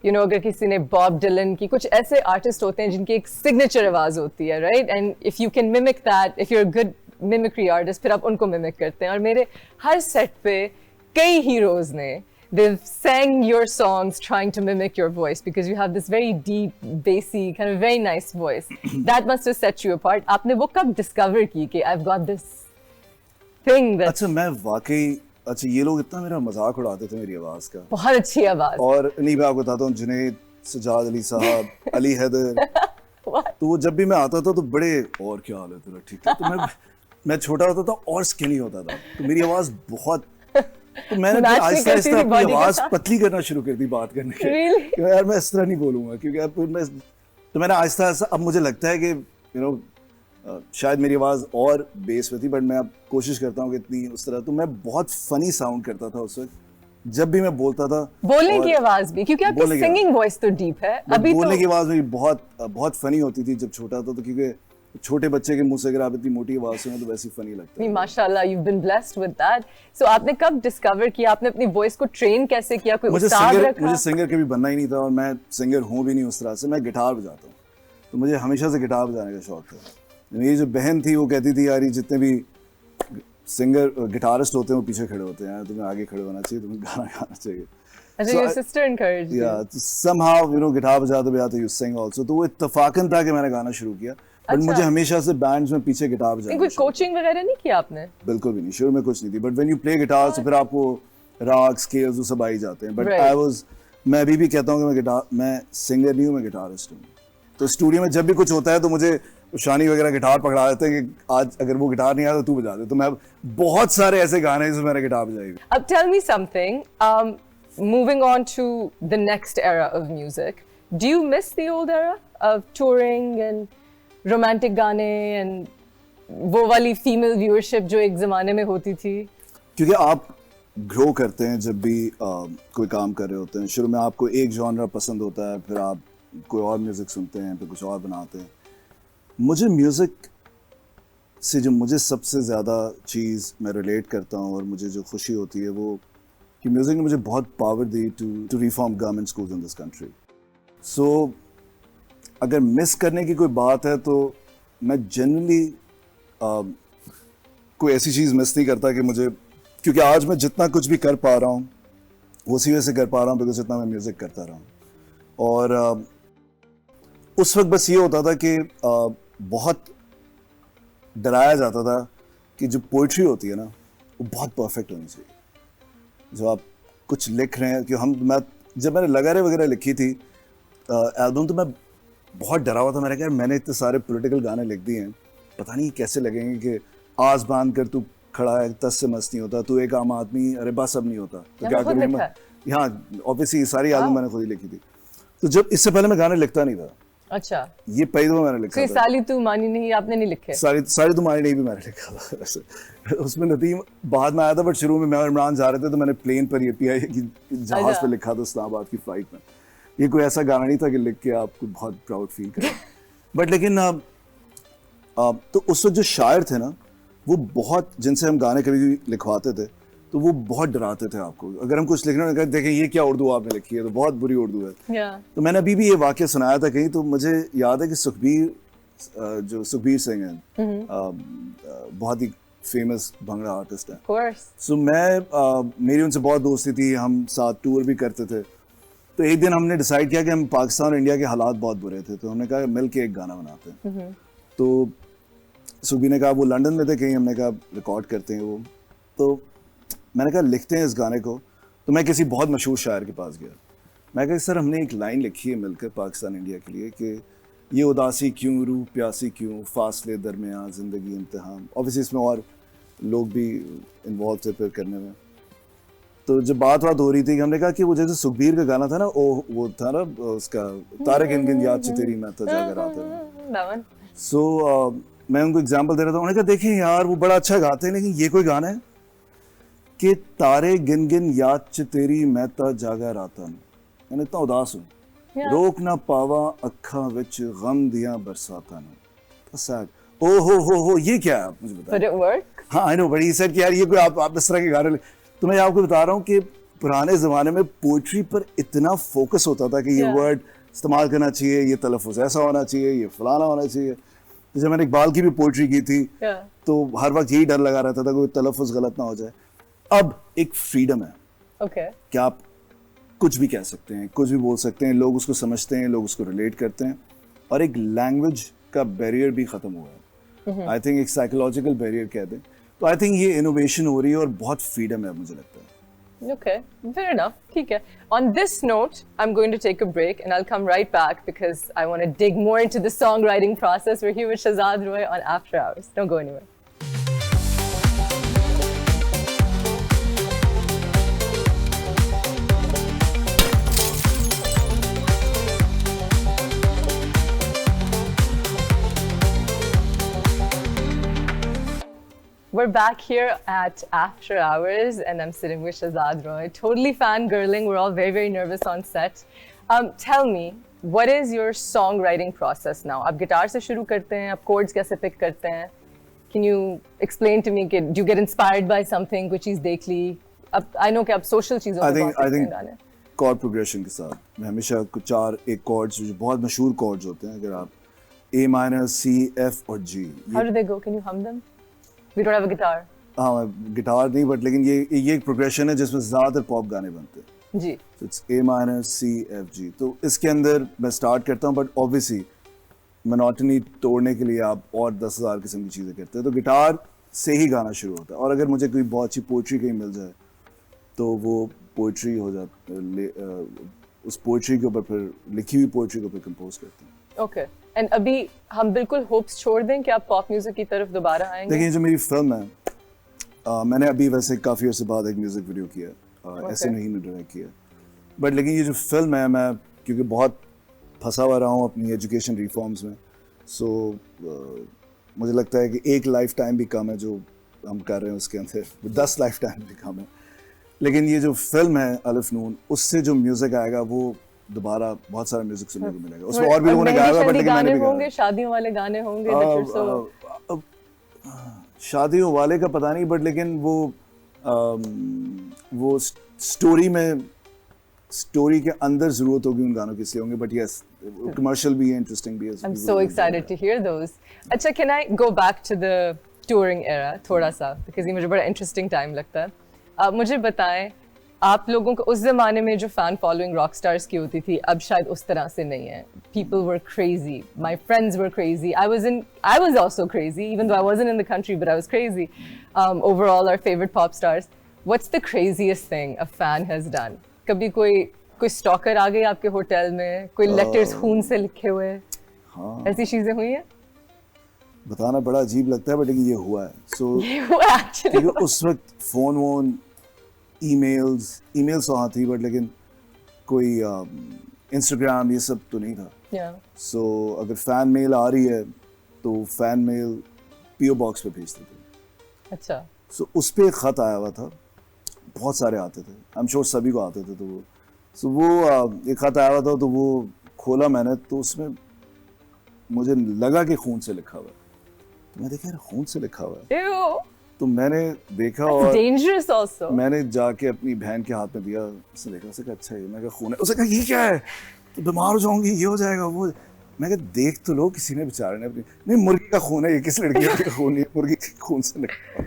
you know, अगर किसी ने बॉब डिलन की, कुछ ऐसे आर्टिस्ट होते हैं जिनकी एक सिग्नेचर आवाज़ होती है, right? And if you can mimic that, if you're a good mimicry artist, फिर आप उनको मिमिक करते हैं। और मेरे हर सेट पे कई हीरोज़ ने they've sang your songs trying to mimic your voice because you have this very deep, bassy, kind of very nice voice. That must have set you apart. आपने वो कब discover की कि I've got this thing that... अच्छा मैं वाकई, अच्छा ये लोग इतना मेरा मजाक उड़ाते थे मेरी आवाज़ का। बहुत अच्छी आवाज़। और नहीं, मैं आपको बताता हूँ, जुनैद, सजाद अली साहब, अली हैदर, तो वो जब भी मैं आता था तो बड़े, और क्या हाल है तेरा, ठीक है, तो मैं छोटा होता था और स्किनी होता था, तो मेरी आवाज़ बहुत, तो मैंने आहिस्ता आहिस्ता अपनी आवाज़ पतली करना शुरू कर दी बात करने के। really? यार मैं इस तरह नहीं बोलूँगा, क्योंकि अब मैं, तो मैंने आहिस्ता आहिस्ता, अब मुझे लगता है कि शायद मेरी आवाज़ और बेस पे थी, बट मैं अब कोशिश करता हूँ कि इतनी उस तरह, तो मैं बहुत फनी साउंड करता था उस वक्त जब भी मैं बोलता था। बोलने की आवाज़ भी, क्योंकि आपकी सिंगिंग वॉइस तो डीप है, अभी बोलने की आवाज़ मेरी बहुत फनी होती थी जब छोटा था, तो क्योंकि छोटे बच्चे के मुंह से अगर आप इतनी मोटी आवाज सुने तो वैसी फनी लगता है। माशाल्लाह, you've been blessed with that. So आपने कब डिस्कवर किया, आपने अपनी वॉइस को ट्रेन कैसे किया, कोई उस्ताद रखा? मुझे सिंगर कभी बनना ही नहीं था, और मैं सिंगर हूँ भी नहीं उस तरह से। मैं गिटार बजाता हूँ, तो मुझे हमेशा से गिटार बजाने का शौक था। मेरी जो बहन थी वो कहती थी, यार जितने भी सिंगर गिटारिस्ट होते हैं वो पीछे खड़े होते हैं, तुम्हें आगे खड़े होना चाहिए, तुम्हें गाना गाना चाहिए। So your sister encouraged you. Yeah, somehow guitar बजाते you sing also, तो वो इत्तफाकन था कि मैंने गाना शुरू किया। बट मुझे हमेशा से बैंड्स में पीछे गिटार बजाना। कोई कोचिंग वगैरह नहीं किया आपने? बिल्कुल भी नहीं, शुरू में कुछ नहीं थी, but when you play guitar तो फिर आपको राग, स्केल्स वो सब आ ही जाते हैं। बट मैं अभी भी कहता हूँ कि मैं सिंगर नहीं हूँ, मैं गिटारिस्ट हूँ। तो स्टूडियो में जब भी कुछ होता है तो मुझे शानी वगैरह गिटार पकड़ा देते हैं कि आज अगर वो गिटार नहीं आया तो तू बजा दे, तो मैं बहुत सारे ऐसे गाने हैं जिसमें मैंने गिटार बजाई। अब tell me something, moving on to the next era of music, do you miss the old era of touring and romantic गाने एंड वो वाली फीमेल व्यूअरशिप जो एक ज़माने में होती थी? क्योंकि आप ग्रो करते हैं जब भी कोई काम कर रहे होते हैं, शुरू में आपको एक जॉनरा पसंद होता है, फिर आप कोई और म्यूज़िक सुनते हैं, फिर कुछ और बनाते हैं। मुझे म्यूज़िक से जो मुझे सबसे ज़्यादा चीज़ मैं रिलेट करता हूँ और मुझे जो खुशी होती है वो कि म्यूज़िक ने मुझे बहुत पावर दी to reform government schools in this country. So अगर मिस करने की कोई बात है तो मैं जनरली कोई ऐसी चीज़ मिस नहीं करता कि मुझे, क्योंकि आज मैं जितना कुछ भी कर पा रहा हूँ वो उसी वजह से कर पा रहा हूँ बिकॉज जितना मैं म्यूज़िक करता रहा हूँ। और उस वक्त बस ये होता था कि बहुत डराया जाता था कि जो पोइट्री होती है ना वो बहुत परफेक्ट होनी चाहिए। जो आप कुछ लिख रहे हैं कि जब मैंने लगारे वगैरह लिखी थी एल्बम, तो मैं बहुत डरा हुआ था। मैंने कहा मैंने इतने सारे पॉलिटिकल गाने लिख दिए हैं, पता नहीं कैसे लगेंगे कि आज बांध कर तू खड़ा है तस से मस्त नहीं होता, तू एक आम आदमी अरे बस अब नहीं होता तो क्या करूँगा। हाँ ऑब्वियसली सारी एल्बम मैंने खुद ही लिखी थी। तो जब इससे पहले मैं गाने लिखता नहीं था। अच्छा, ये पहली दफा मैंने लिखा था। साली तू मानी नहीं आपने नहीं लिखे? सारी तू मानी नहीं भी मैंने लिखा था। उसमें नदीम बाद में आया था, बट शुरू में मैं और इमरान जा रहे थे तो मैंने प्लेन पर ये पिया कि जहाज पे लिखा था इस्लामाबाद की फ्लाइट में। ये कोई ऐसा गाना नहीं था कि लिख के आपको बहुत प्राउड फील करें। बट लेकिन तो उस वक्त जो शायर थे ना वो बहुत, जिनसे हम गाने कभी लिखवाते थे तो वो बहुत डराते थे आपको। अगर हम कुछ लिखने में देखें ये क्या उर्दू आपने लिखी है तो बहुत बुरी उर्दू है। तो मैंने अभी भी ये वाक्य सुनाया था कहीं, तो मुझे याद है कि सुखबीर सिंह हैं, बहुत ही फेमस भंगड़ा आर्टिस्ट हैं। सो मेरी उनसे बहुत दोस्ती थी, हम साथ टूर भी करते थे। तो एक दिन हमने डिसाइड किया कि हम पाकिस्तान और इंडिया के हालात बहुत बुरे थे, तो हमने कहा मिल के एक गाना बनाते हैं। तो सुखबीर ने कहा, वो लंदन में थे कहीं, हमने कहा रिकॉर्ड करते हैं वो। तो मैंने कहा लिखते हैं इस गाने को। तो मैं किसी बहुत मशहूर शायर के पास गया, मैं कहा सर हमने एक लाइन लिखी है मिलकर पाकिस्तान इंडिया के लिए कि ये उदासी क्यों, रूह प्यासी क्यों, फासले दरमियाँ ज़िंदगी इम्तिहान। ऑब्वियसली इसमें और लोग भी इन्वॉल्व थे फिर करने में। तो जब बात हो रही थी कि हमने कहा कि वो जैसे सुखबीर का गाना था ना, वो था ना उसका तारे गिन गिन याद से तेरी मैं तो जाकर आता। सो मैं उनको एग्जाम्पल दे रहा था, उन्होंने कहा देखिए यार वो बड़ा अच्छा गाते हैं लेकिन ये कोई गाना है कि तारे गिन गिन याद च तेरी मैं ता जागा राता नूं, मैंने इतना उदास हूँ, रोक ना पावा अखा विच गम दिया बरसाता नूं। सैड। ओ हो ये क्या है, आप मुझे बताएं। हाँ I know, but he said कि यार ये कोई आप इस तरह के गाने। तो मैं आपको बता रहा हूँ कि पुराने ज़माने में पोइट्री पर इतना फोकस होता था कि ये वर्ड इस्तेमाल करना चाहिए, ये तलफ़ुज़ ऐसा होना चाहिए, ये फलाना होना चाहिए। जैसे मैंने इकबाल की भी पोइट्री की थी तो हर वक्त यही डर लगा रहता था कोई तलफ़ुज़ गलत ना हो जाए। अब एक फ्रीडम है कि आप कुछ भी कह सकते हैं, कुछ भी बोल सकते हैं, लोग उसको समझते हैं, लोग उसको रिलेट करते हैं, और एक लैंग्वेज का बैरियर भी ख़त्म हुआ है। आई थिंक एक साइकोलॉजिकल बैरियर कह दें। तो आई थिंक ये इनोवेशन हो रही है और बहुत फ्रीडम है मुझे लगता है। Okay, fair enough. ठीक है. On this note, I'm going to take a break and I'll come right back because I want to dig more into the songwriting process. We're here with Shahzad Roy on After Hours. Don't go anywhere. We're back here at After Hours and I'm sitting with Shahzad Roy. Totally fangirling. We're all very, very nervous on set. Tell me, what is your songwriting process now? आप गिटार से शुरू करते हैं, आप chords कैसे pick करते हैं? Can you explain to me, do you get inspired by something, कोई चीज़ देख ली? I know कि आप social चीज़ों पे बहुत देखते हैं गाने। chord progression के साथ मैं हमेशा कुछ एक chords जो बहुत मशहूर chords होते हैं, अगर आप A minor, C, F और G। How do they go? Can you hum them? We don't have a guitar. हाँ गिटार नहीं, बट लेकिन ये एक प्रोग्रेशन है जिसमें ज़्यादातर पॉप गाने बनते हैं जी। So it's A minor, C, F, G। तो इसके अंदर मैं स्टार्ट करता हूँ, बट ऑब्वियसली मोनोटनी तोड़ने के लिए आप और 10,000 किस्म की चीज़ें करते हैं। तो गिटार से ही गाना शुरू होता है, और अगर मुझे कोई बहुत अच्छी पोइट्री कहीं मिल जाए तो वो पोइट्री हो जाती, उस पोइट्री के ऊपर फिर लिखी हुई पोइट्री के ऊपर कंपोज करते हैं। ओके। एंड अभी हम बिल्कुल होप्स छोड़ दें कि आप पॉप म्यूजिक की तरफ दोबारा आएंगे? देखिए जो मेरी फिल्म है, मैंने अभी वैसे काफ़ी अर्से बाद एक म्यूज़िक वीडियो किया, ऐसे नहीं मैंने डायरेक्ट किया, बट लेकिन ये जो फिल्म है, मैं क्योंकि बहुत फंसा हुआ रहा हूँ अपनी एजुकेशन रिफॉर्म्स में, सो मुझे लगता है कि एक लाइफ टाइम भी कम है जो हम कर रहे हैं उसके अंदर, 10 लाइफ टाइम भी कम है। लेकिन ये जो फिल्म है अलिफ नून, उससे जो म्यूजिक आएगा वो दोबारा बहुत सारा म्यूजिक सुनने को मिलेगा। उसमें और भी लोगों ने गाया हुआ, बट लेकिन मैंने भी होंगे, शादियों वाले गाने होंगे। शादियों वाले का पता नहीं, बट लेकिन वो स्टोरी के अंदर जरूरत होगी उन गानों की, इसलिए होंगे। बट यस, कमर्शियल भी है, इंटरेस्टिंग भी है। I'm so excited to hear those. अच्छा, can I go back to the touring era थोड़ा सा, because ये मुझे बड़ा interesting time लगता है। आप मुझे बताएं, आप लोगों को उस ज़माने में जो फ़ैन फॉलोइंग रॉक स्टार्स की होती थी, अब शायद उस तरह से नहीं है। People were crazy. My friends were crazy. I was also crazy, even though I wasn't in the country, but I was crazy. Overall, our favorite pop stars. What's the craziest thing a fan has done? कभी कोई स्टॉकर आ गई आपके होटल में, कोई लेटर्स खून से लिखे हुए, हाँ, ऐसी चीजें हुई हैं? बताना बड़ा अजीब लगता है, बट लेकिन ये हुआ है। ये हुआ एक्चुअली। उस वक्त फोन ईमेल्स तो हाँ थी, बट लेकिन कोई इंस्टाग्राम ये सब तो नहीं था। सो अगर फैन मेल आ रही है तो फैन मेल पीओ बॉक्स पे भेजते थे। अच्छा। सो उस पे एक खत आया हुआ था, बहुत सारे आते थे, आई एम श्योर सभी को आते थे। तो वो एक खत आया हुआ था, तो वो खोला मैंने, तो उसमें मुझे लगा कि खून से लिखा हुआ है। तो मैं देखा यार खून से लिखा हुआ है। तो मैंने देखा और dangerous also. मैंने जाके अपनी बहन के हाथ में दिया। उसने देखा, उसने कहा अच्छा है। मैं कहा खून है। उसने कहा ये क्या है, तो बीमार हो जाऊंगी, ये हो जाएगा वो। मैं कहा देख तो लो, किसी ने बेचारे ने अपनी, नहीं मुर्गी का खून है ये, किस लड़की का खून है, मुर्गी के खून से लिखा हुआ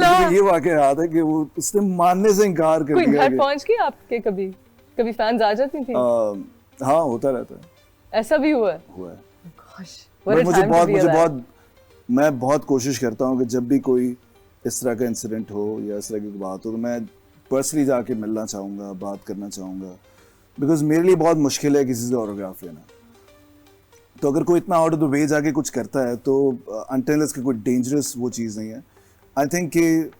है। ये वाकया याद है कि वो उसने मानने से इनकार कर दिया। कोई घर पहुंच गई आपके? कभी फैंस आ जाती थी? हाँ, होता रहता है। ऐसा भी हुआ है? मैं बहुत कोशिश करता हूँ कि जब भी कोई इस तरह का इंसिडेंट हो या इस तरह की बात हो, तो मैं पर्सनली जाके मिलना चाहूँगा, बात करना चाहूँगा, बिकॉज मेरे लिए बहुत मुश्किल है किसी से ऑटोग्राफ लेना। तो अगर कोई इतना आउट ऑफ द वे जाके कुछ करता है, तो अनटिल इसके कोई डेंजरस वो चीज़ नहीं है। आई थिंक कि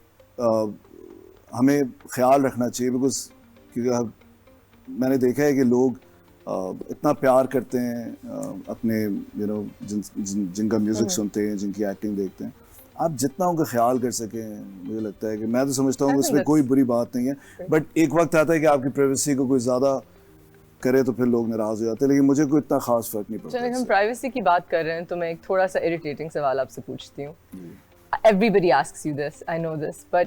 हमें ख्याल रखना चाहिए, बिकॉज क्योंकि मैंने देखा है कि लोग इतना प्यार करते हैं अपने जिनका म्यूज़िक सुनते हैं, जिनकी एक्टिंग देखते हैं। आप जितना उनका ख्याल कर सकें, मुझे लगता है कि मैं तो समझता हूँ उसमें कोई बुरी बात नहीं है। बट एक वक्त आता है कि आपकी प्राइवेसी को कोई ज़्यादा करे तो फिर लोग नाराज़ हो जाते हैं, लेकिन मुझे कोई इतना खास फर्क नहीं पड़ता। जब हम प्राइवेसी की बात कर रहे हैं, तो मैं एक थोड़ा सा इरिटेटिंग सवाल आपसे पूछती हूँ। Everybody asks you this, I know this, but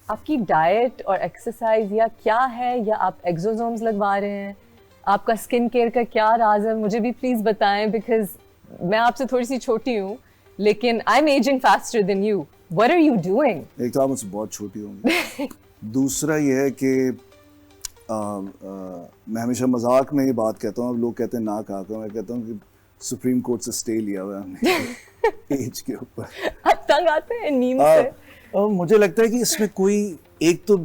आपकी डाइट और एक्सरसाइज या क्या है, या आप एक्सोसोम्स लगवा रहे हैं, आपका स्किन केयर का क्या राज है, मुझे भी प्लीज बताएं, बिकॉज मैं आपसे थोड़ी सी छोटी हूँ, लेकिन I am aging faster than you. What are you doing? एक तो आप मुझसे बहुत छोटी होंगी। दूसरा ये है कि मैं हमेशा मजाक में ये बात कहता हूँ, अब लोग कहते हैं ना कहा, मैं कहता हूँ कि सुप्रीम कोर्ट से स्टे लिया हुआ है हमने एज के ऊपर। आप तंग आते हैं नींद से? मुझे लगता है कि इसमें कोई, एक तो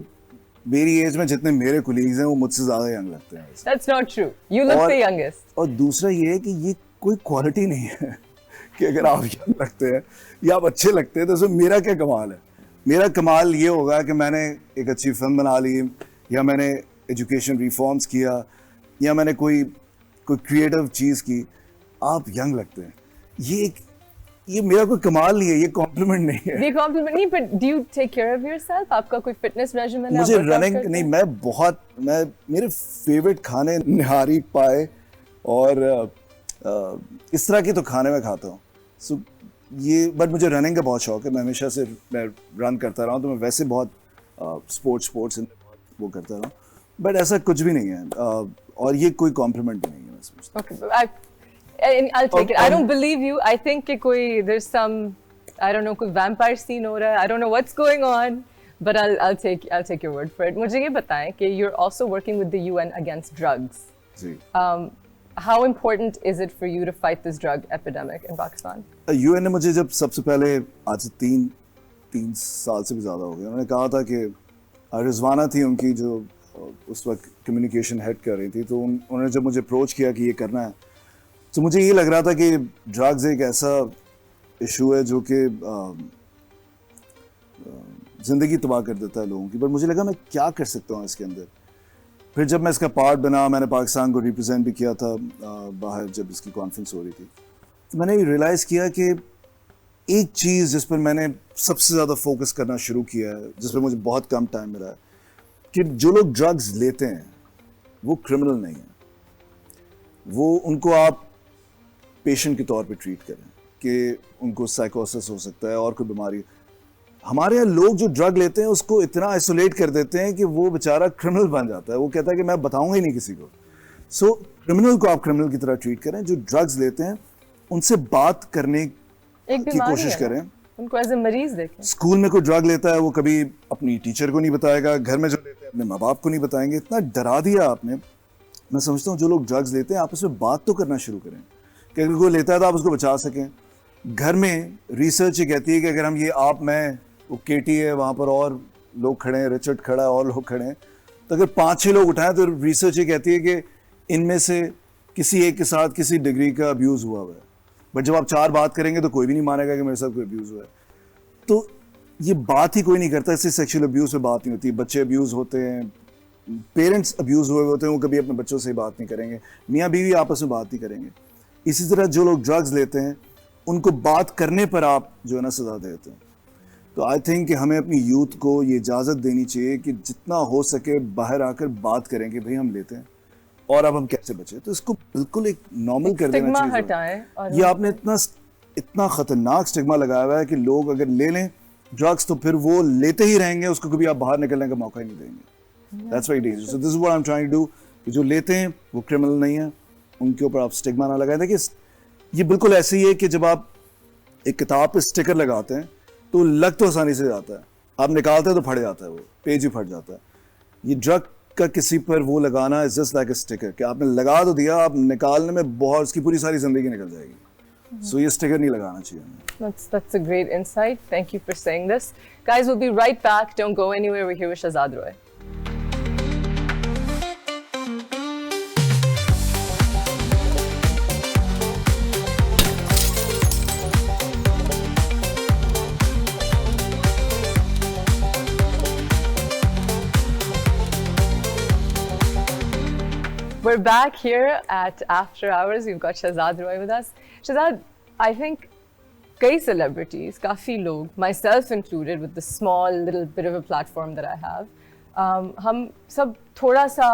मेरी एज में जितने मेरे कोलीग्स हैं वो मुझसे ज्यादा यंग लगते हैं। That's not true. You look the youngest. और दूसरा ये है कि ये कोई क्वालिटी नहीं है कि अगर आप यंग लगते हैं या आप अच्छे लगते हैं तो उसमें मेरा क्या कमाल है। मेरा कमाल ये होगा कि मैंने एक अच्छी फिल्म बना ली, या मैंने एजुकेशन रिफॉर्म्स किया, या मैंने कोई क्रिएटिव चीज़ की। आप यंग लगते हैं, ये मेरा कोई कमाल नहीं है, ये कॉम्प्लीमेंट नहीं है। ये कॉम्प्लीमेंट नहीं, but do you take care of yourself? आपका कोई फिटनेस रेजिमेन है? मुझे रनिंग नहीं, मैं मेरे फेवरेट खाने निहारी पाए और इस तरह के तो खाने में खाता हूँ। सो ये, बट मुझे रनिंग का बहुत शौक है, मैं हमेशा से मैं रन करता रहा हूँ, तो मैं वैसे बहुत स्पोर्ट्स वो करता रहा हूँ, बट ऐसा कुछ भी नहीं है, और ये कोई कॉम्प्लीमेंट नहीं है, मैं समझता हूँ। I'll take it. I don't believe you. I think कि कोई there's some, I don't know, कोई vampire scene हो रहा है. I don't know what's going on, but I'll take your word for it. मुझे ये बताएं कि you're also working with the UN against drugs. Ji. How important is it for you to fight this drug epidemic in Pakistan? UN ने मुझे जब सबसे पहले, आज से तीन साल से भी ज़्यादा हो गए, उन्होंने कहा था कि रिजवाना थी उनकी जो उस वक्त कम्युनिकेशन हेड कर रही थी, तो उन्होंने जब मुझे अप्रोच किया कि ये करना है, तो मुझे ये लग रहा था कि ड्रग्स एक ऐसा इशू है जो कि ज़िंदगी तबाह कर देता है लोगों की, पर मुझे लगा मैं क्या कर सकता हूँ इसके अंदर। फिर जब मैं इसका पार्ट बना, मैंने पाकिस्तान को रिप्रेजेंट भी किया था बाहर जब इसकी कॉन्फ्रेंस हो रही थी, तो मैंने रियलाइज़ किया कि एक चीज़ जिस पर मैंने सबसे ज़्यादा फोकस करना शुरू किया है, जिस पर मुझे बहुत कम टाइम मिला है, कि जो लोग ड्रग्स लेते हैं वो क्रिमिनल नहीं है, वो उनको आप पेशेंट के तौर पे ट्रीट करें कि उनको साइकोसिस हो सकता है और कोई बीमारी। हमारे यहाँ लोग जो ड्रग लेते हैं उसको इतना आइसोलेट कर देते हैं कि वो बेचारा क्रिमिनल बन जाता है, वो कहता है कि मैं बताऊंगा ही नहीं किसी को। सो क्रिमिनल को आप क्रिमिनल की तरह ट्रीट करें, जो ड्रग्स लेते हैं उनसे बात करने की कोशिश करें, उनको एज ए मरीज देखें। स्कूल में कोई ड्रग लेता है वो कभी अपनी टीचर को नहीं बताएगा, घर में जो लेते हैं अपने माँ बाप को नहीं बताएंगे। इतना डरा दिया आपने। मैं समझता हूँ जो लोग ड्रग्स लेते हैं आपस में बात तो करना शुरू करें कि अगर कोई लेता है तो आप उसको बचा सकें। घर में रिसर्च ये कहती है कि अगर हम ये आप मैं वो केटी है वहाँ पर और लोग खड़े हैं, रिचर्ड खड़ा है और लोग खड़े हैं, तो अगर 5-6 लोग उठाएं तो रिसर्च ये कहती है कि इनमें से किसी एक के साथ किसी डिग्री का अब्यूज़ हुआ है। बट जब आप 4 बात करेंगे तो कोई भी नहीं मानेगा कि मेरे साथ कोई अब्यूज़ हुआ है। तो ये बात ही कोई नहीं करता, इससे सेक्सुअल अब्यूज़ पे बात नहीं होती। बच्चे अब्यूज़ होते हैं, पेरेंट्स अब्यूज़ हुए होते हैं, वो कभी अपने बच्चों से बात नहीं करेंगे, मियाँ बीवी आपस में बात नहीं करेंगे। इसी तरह जो लोग ड्रग्स लेते हैं उनको बात करने पर आप जो है ना सज़ा देते हैं। तो आई थिंक कि हमें अपनी यूथ को ये इजाज़त देनी चाहिए कि जितना हो सके बाहर आकर बात करें कि भाई हम लेते हैं और अब हम कैसे बचें। तो इसको बिल्कुल एक नॉर्मल कर देना चाहिए। हटाएं। ये आपने इतना ख़तरनाक स्टिग्मा लगाया हुआ है कि लोग अगर ले लें ड्रग्स तो फिर वो लेते ही रहेंगे, उसको कभी आप बाहर निकलने का मौका ही नहीं देंगे। That's very dangerous. So this is what I am trying to do कि जो लेते हैं वो क्रिमिनल नहीं है, उनके ऊपर आप स्टिग्मा ना लगाएं। देखिए ये बिल्कुल ऐसे ही है कि जब आप एक किताब पे स्टिकर लगाते हैं तो लग तो आसानी से जाता है, आप निकालते हैं तो फट जाता है, वो पेज ही फट जाता है। ये ड्रग का किसी पर वो लगाना is just like a sticker कि आपने लगा तो दिया, आप निकालने में बहुत उसकी पूरी सारी जिंदगी निकल जाएगी। सो ये स्टिकर नहीं लगाना चाहिए हमें। That's a great insight. Thank you for saying this. Guys, we'll be right back. Don't go anywhere. We're here with Shahzad Roy. We're back here at After Hours. We've got Shahzad Roy with us. Shahzad, I think कई celebrities, काफ़ी लोग, myself included, with the small little bit of a platform that I have, हम सब थोड़ा सा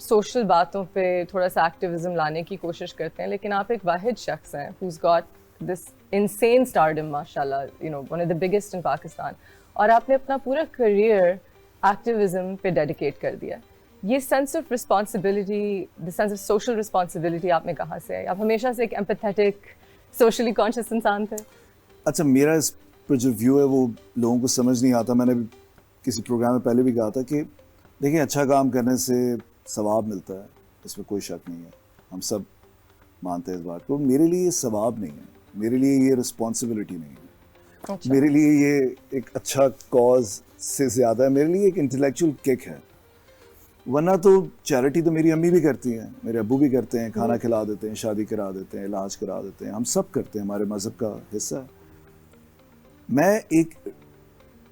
social बातों पे थोड़ा सा activism लाने की कोशिश करते हैं, लेकिन आप एक वाहिद शख्स हैं who's got this insane stardom, माशाल्लाह, you know, one of the biggest in Pakistan, और आपने अपना पूरा career activism पे dedicate कर दिया। ये sense of responsibility, the sense of social responsibility आप में कहाँ से है? आप हमेशा से एक एम्पैथेटिक, सोशली कॉन्शियस इंसान थे? अच्छा, मेरा इस पर जो व्यू है वो लोगों को समझ नहीं आता। मैंने भी किसी प्रोग्राम में पहले भी कहा था कि देखिए अच्छा काम करने से सवाब मिलता है, इसमें कोई शक नहीं है, हम सब मानते हैं इस बात को। मेरे लिए ये सवाब नहीं है, मेरे लिए ये रिस्पॉन्सिबिलिटी नहीं है। अच्छा। मेरे लिए ये एक अच्छा कॉज से ज़्यादा है, मेरे लिए एक इंटेलेक्चुअल किक है। वरना तो चैरिटी तो मेरी अम्मी भी करती हैं, मेरे अब्बू भी करते हैं, खाना खिला देते हैं, शादी करा देते हैं, इलाज करा देते हैं, हम सब करते हैं, हमारे मज़हब का हिस्सा है। मैं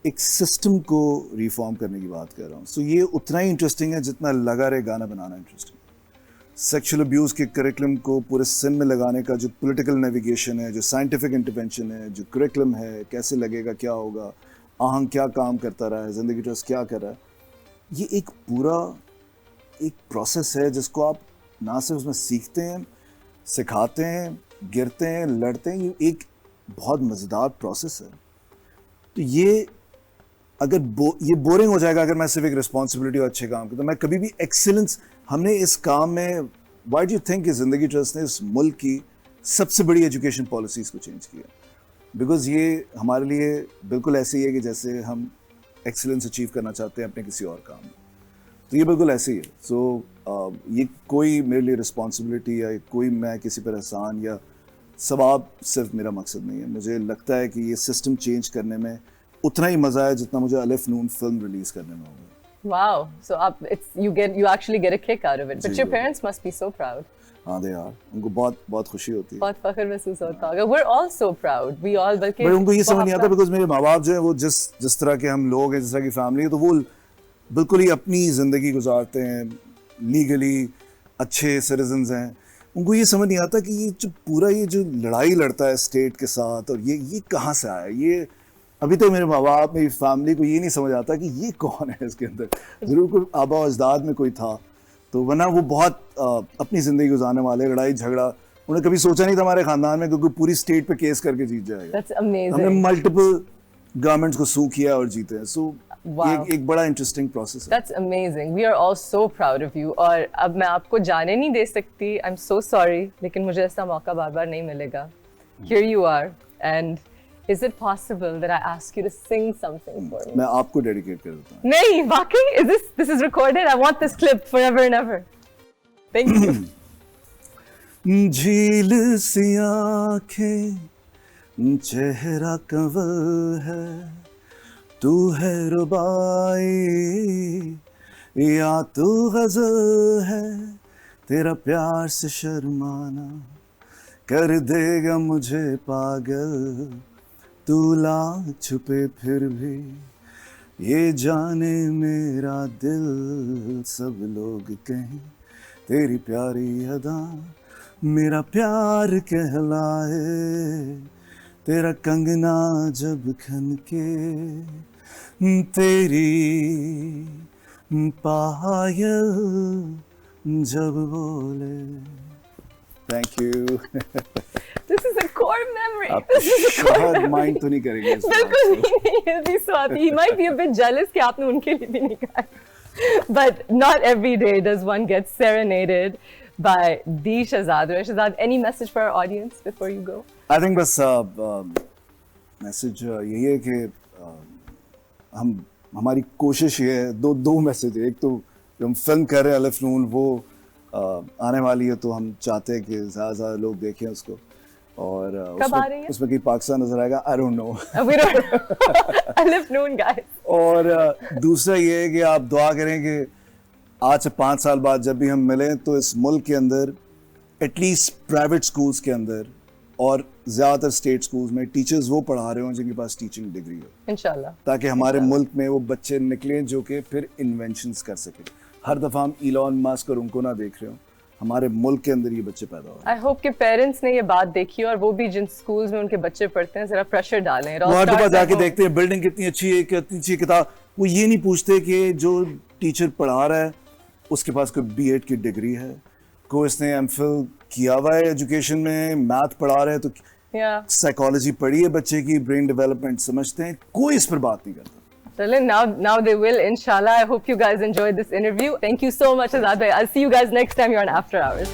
एक सिस्टम को रिफॉर्म करने की बात कर रहा हूँ। सो ये उतना ही इंटरेस्टिंग है जितना लगा रहे गाना बनाना इंटरेस्टिंग है। सेक्शुअल अब्यूज़ के करिकुलम को पूरे सिंध में लगाने का जो पॉलिटिकल नेविगेशन है, जो साइंटिफिक इंटरवेंशन है, जो करिकुलम है, कैसे लगेगा, क्या होगा, आहंग क्या काम करता रहा है, ज़िंदगी ट्रस्ट क्या कर रहा है, ये एक पूरा एक प्रोसेस है जिसको आप ना सिर्फ उसमें सीखते हैं, सिखाते हैं, गिरते हैं, लड़ते हैं। ये एक बहुत मज़ेदार प्रोसेस है। तो ये अगर ये बोरिंग हो जाएगा अगर मैं सिर्फ एक रिस्पॉन्सिबिलिटी और अच्छे काम करता, तो मैं कभी भी एक्सीलेंस, हमने इस काम में, व्हाई डू यू थिंक कि ज़िंदगी ट्रस्ट ने इस मुल्क की सबसे बड़ी एजुकेशन पॉलिसीज़ को चेंज किया? बिकॉज़ ये हमारे लिए बिल्कुल ऐसे ही है कि जैसे हम एक्सीलेंस अचीव करना चाहते हैं अपने किसी और काम में, तो ये बिल्कुल ऐसे ही है। सो ये कोई मेरे लिए रिस्पॉन्सिबिलिटी या कोई मैं किसी पर एहसान या सवाब सिर्फ मेरा मकसद नहीं है। मुझे लगता है कि ये सिस्टम चेंज करने में उतना ही मज़ा है जितना मुझे अलिफ नून फिल्म रिलीज़ करने में होगा। Wow, so you actually get a kick out of it, but your parents must be so proud. हाँ, they are. उनको बहुत खुशी होती है, बहुत फख्र महसूस होता होगा। We're all so proud. We all, बल्कि बट उनको ये समझ नहीं आता बिकॉज मेरे माँ बाप जो है वो जिस तरह के हम लोग हैं, जिस तरह की फैमिली है, तो वो बिल्कुल ही अपनी ज़िंदगी गुजारते हैं, लीगली अच्छे सिटीजन्स हैं। उनको ये समझ नहीं आता कि ये जो पूरा ये जो लड़ाई लड़ता है स्टेट के साथ, और ये कहाँ से आया, ये अभी तो मेरे माँ बाप मेरी फैमिली को ये नहीं समझ आता कि ये कौन है इसके अंदर। जरूर कोई आबा अजदाद में कोई था, तो वरना वो बहुत अपनी ज़िंदगी गुजारने वाले, लड़ाई झगड़ा उन्होंने कभी सोचा नहीं था हमारे खानदान में, क्योंकि पूरी स्टेट पे केस करके जीत जाएगा। That's amazing. हमने मल्टीपल गवर्नमेंट्स को सू किया और जीते हैं। सो Wow. एक बड़ा इंटरेस्टिंग प्रोसेस है। That's amazing. We are all so proud of you. और अब मैं आपको जाने नहीं दे सकती. I'm so sorry. लेकिन मुझे ऐसा मौका बार-बार नहीं मिलेगा. Here you are. And is it possible that I ask you to sing something for me? मैं आपको डेडिकेट कर देता हूँ। नहीं, वाकई? This is recorded? I want this clip forever and ever. Thank you. झील सी आँखें, चेहरा कंवल है, तू है रुबाई या तू गजल है, तेरा प्यार से शर्माना कर देगा मुझे पागल, तू ला छुपे फिर भी ये जाने मेरा दिल, सब लोग कहें तेरी प्यारी अदा मेरा प्यार कहलाए, तेरा कंगना जब खनके तेरी पायल जब बोले। Thank you. This is a core memory. आप This is a core शायद memory. माइंड तो नहीं करेंगे इस बात बिल्कुल को। नहीं, he'll be Swati. He might be a bit jealous कि आपने उनके लिए भी नहीं गाया. But not every day does one get serenaded by the Shahzad. Shahzad, any message for our audience before you go? I think बस मैसेज यही है कि हमारी कोशिश ये है, दो मैसेज है। एक तो जो हम फिल्म कर रहे हैं अलिफ नून, वो आने वाली है, तो हम चाहते हैं कि ज़्यादा लोग देखें उसको, और कब आ रही है? उसमें कहीं पाकिस्तान नजर आएगा, I don't know. We don't. Alif Noon, guys. और दूसरा ये है कि आप दुआ करें कि आज से 5 साल बाद जब भी हम मिलें, तो इस मुल्क के अंदर एटलीस्ट प्राइवेट स्कूल्स के अंदर और ज़्यादातर स्टेट स्कूल्स में टीचर्स वो पढ़ा रहे हों जिनके पास टीचिंग डिग्री हो, इंशाल्लाह, ताकि हमारे मुल्क में वो बच्चे निकलें जो कि फिर इन्वेंशंस कर सकें। हर दफ़ा हम इलॉन मस्क और उनको ना देख रहे हो, हमारे मुल्क के अंदर ये बच्चे पैदा हो रहे हैं। आई होप के पेरेंट्स ने ये बात देखी और वो भी जिन स्कूल्स में उनके बच्चे पढ़ते हैं जरा प्रेशर डालें। वो हर दफ़ा जाके देखते हैं बिल्डिंग कितनी अच्छी है, कितनी अच्छी किताब, वो ये नहीं पूछते कि जो टीचर पढ़ा रहा है उसके पास कोई बीएड की डिग्री है, कोई इसने एमफिल किया हुआ है एजुकेशन में, मैथ पढ़ा रहा है, तो साइकोलॉजी पढ़ी है बच्चे की, ब्रेन डेवलपमेंट समझते हैं, कोई इस पर बात नहीं करता। Now they will, inshallah. I hope you guys enjoyed this interview. Thank you so much, Azad bhai. I'll see you guys next time you're on After Hours.